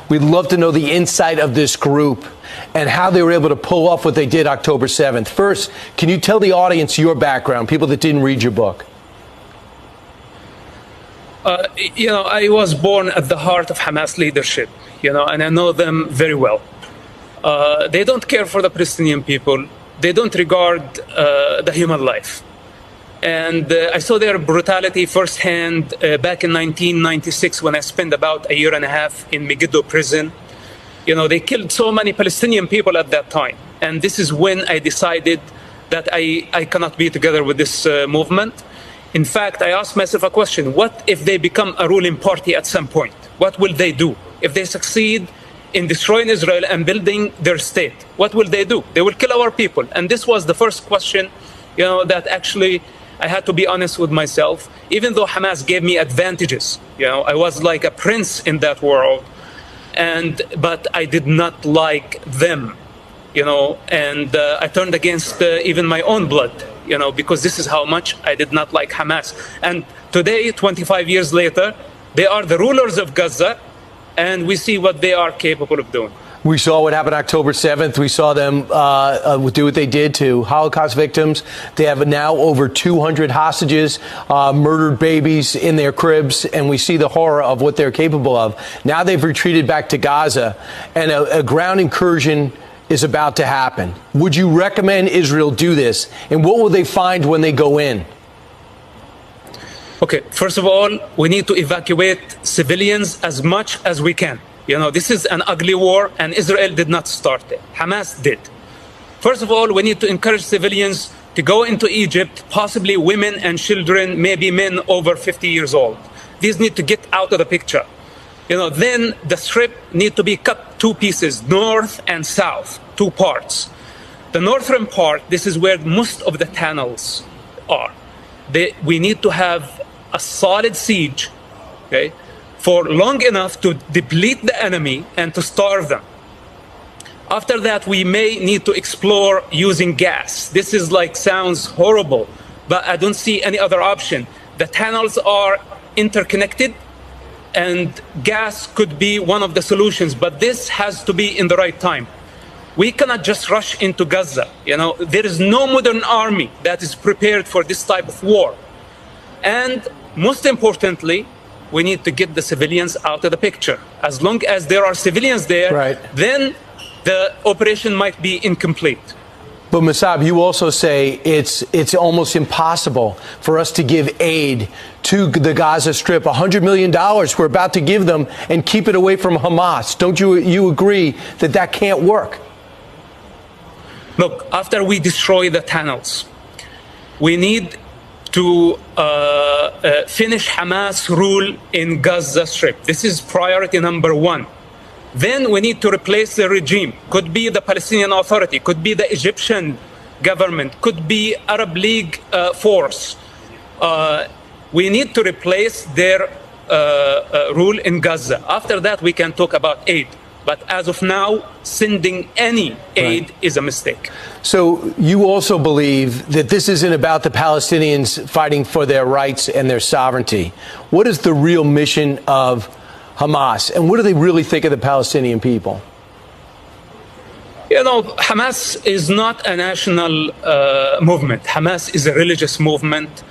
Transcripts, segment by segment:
We'd love to know the inside of this group and how they were able to pull off what they did October 7th. First, can you tell the audience your background, people that didn't read your book? I was born at the heart of Hamas leadership, and I know them very well. They don't care for the Palestinian people. They don't regard the human life. And I saw their brutality firsthand back in 1996 when I spent about a year and a half in Megiddo prison. They killed so many Palestinian people at that time. And this is when I decided that I cannot be together with this movement. In fact, I asked myself a question: what if they become a ruling party at some point? What will they do? If they succeed in destroying Israel and building their state, what will they do? They will kill our people. And this was the first question, that actually I had to be honest with myself. Even though Hamas gave me advantages, I was like a prince in that world, but I did not like them, and I turned against even my own blood, because this is how much I did not like Hamas. And today, 25 years later, they are the rulers of Gaza, and we see what they are capable of doing. We saw what happened October 7th. We saw them do what they did to Holocaust victims. They have now over 200 hostages, murdered babies in their cribs, and we see the horror of what they're capable of. Now they've retreated back to Gaza, and a ground incursion is about to happen. Would you recommend Israel do this? And what will they find when they go in? Okay, first of all, we need to evacuate civilians as much as we can. This is an ugly war, and Israel did not start it. Hamas did. First of all, we need to encourage civilians to go into Egypt, possibly women and children, maybe men over 50 years old. These need to get out of the picture. Then the strip need to be cut two pieces, north and south, two parts. The northern part, this is where most of the tunnels are. We need to have a solid siege, okay, for long enough to deplete the enemy and to starve them. After that, we may need to explore using gas. This sounds horrible, but I don't see any other option. The tunnels are interconnected, and gas could be one of the solutions, but this has to be in the right time. We cannot just rush into Gaza. There is no modern army that is prepared for this type of war. And most importantly, we need to get the civilians out of the picture. As long as there are civilians there, right, then the operation might be incomplete. But Mossab, you also say it's almost impossible for us to give aid to the Gaza Strip. $100 million we're about to give them and keep it away from Hamas. Don't you agree that can't work? Look, after we destroy the tunnels, we need to finish Hamas rule in Gaza Strip. This is priority number one. Then we need to replace the regime. Could be the Palestinian Authority, could be the Egyptian government, could be Arab League force. We need to replace their rule in Gaza. After that, we can talk about aid. But as of now, sending any aid is a mistake. So you also believe that this isn't about the Palestinians fighting for their rights and their sovereignty. What is the real mission of Hamas, and what do they really think of the Palestinian people? Hamas is not a national movement. Hamas is a religious movement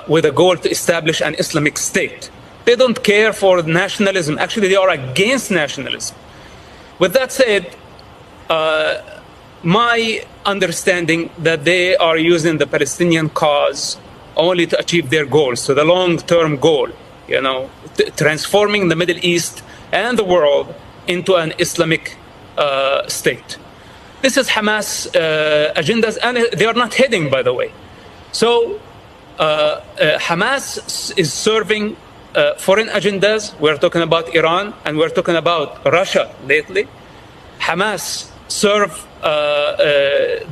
with a goal to establish an Islamic state. They don't care for nationalism. Actually, they are against nationalism. With that said, my understanding that they are using the Palestinian cause only to achieve their goals, so the long-term goal, transforming the Middle East and the world into an Islamic state. This is Hamas agendas, and they are not hidden, by the way. So Hamas is serving foreign agendas. We're talking about Iran, and we're talking about Russia lately. Hamas serve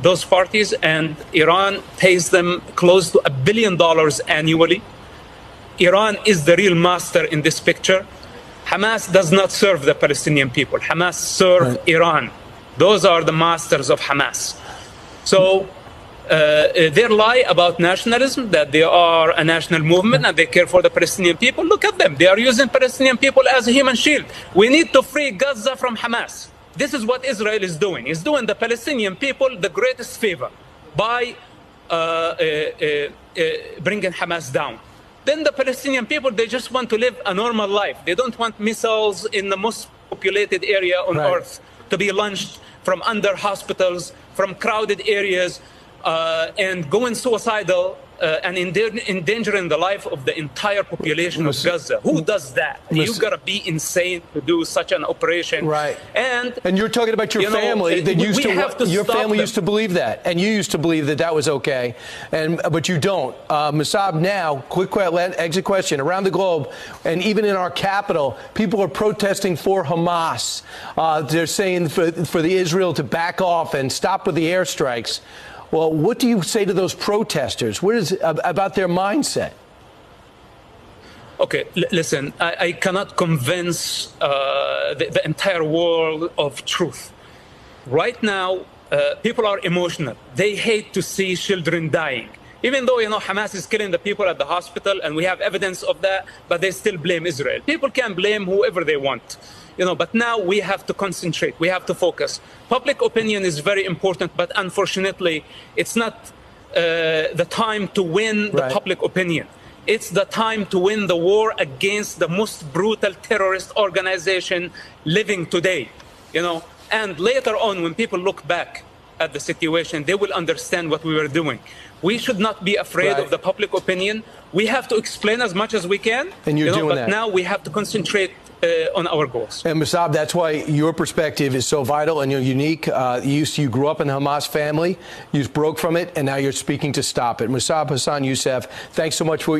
those parties, and Iran pays them close to $1 billion annually. Iran is the real master in this picture. Hamas does not serve the Palestinian people. Hamas serve Iran. Those are the masters of Hamas. So their lie about nationalism, that they are a national movement and they care for the Palestinian people. Look at them. They are using Palestinian people as a human shield. We need to free Gaza from Hamas. This is what Israel is doing. It's doing the Palestinian people the greatest favor by bringing Hamas down. Then the Palestinian people, they just want to live a normal life. They don't want missiles in the most populated area on earth to be launched from under hospitals, from crowded areas, and going suicidal and endangering the life of the entire population of Gaza. Who does that? You gotta be insane to do such an operation. Right. And you're talking about your family that used to your family used to believe that, and you used to believe that that was okay, but you don't. Musab, now, quick exit question. Around the globe, and even in our capital, people are protesting for Hamas. They're saying for the Israel to back off and stop with the airstrikes. Well, what do you say to those protesters? What is about their mindset? Okay, listen, I cannot convince the entire world of truth. Right now, people are emotional. They hate to see children dying. Even though, Hamas is killing the people at the hospital and we have evidence of that, but they still blame Israel. People can blame whoever they want. But now we have to concentrate. We have to focus. Public opinion is very important, but unfortunately, it's not the time to win the public opinion. It's the time to win the war against the most brutal terrorist organization living today. And later on, when people look back at the situation, they will understand what we were doing. We should not be afraid of the public opinion. We have to explain as much as we can. And you're doing that. But now we have to concentrate on our goals. And Musab, that's why your perspective is so vital and you're unique. You grew up in a Hamas family, you broke from it, and now you're speaking to stop it. Musab Hassan Youssef, thanks so much for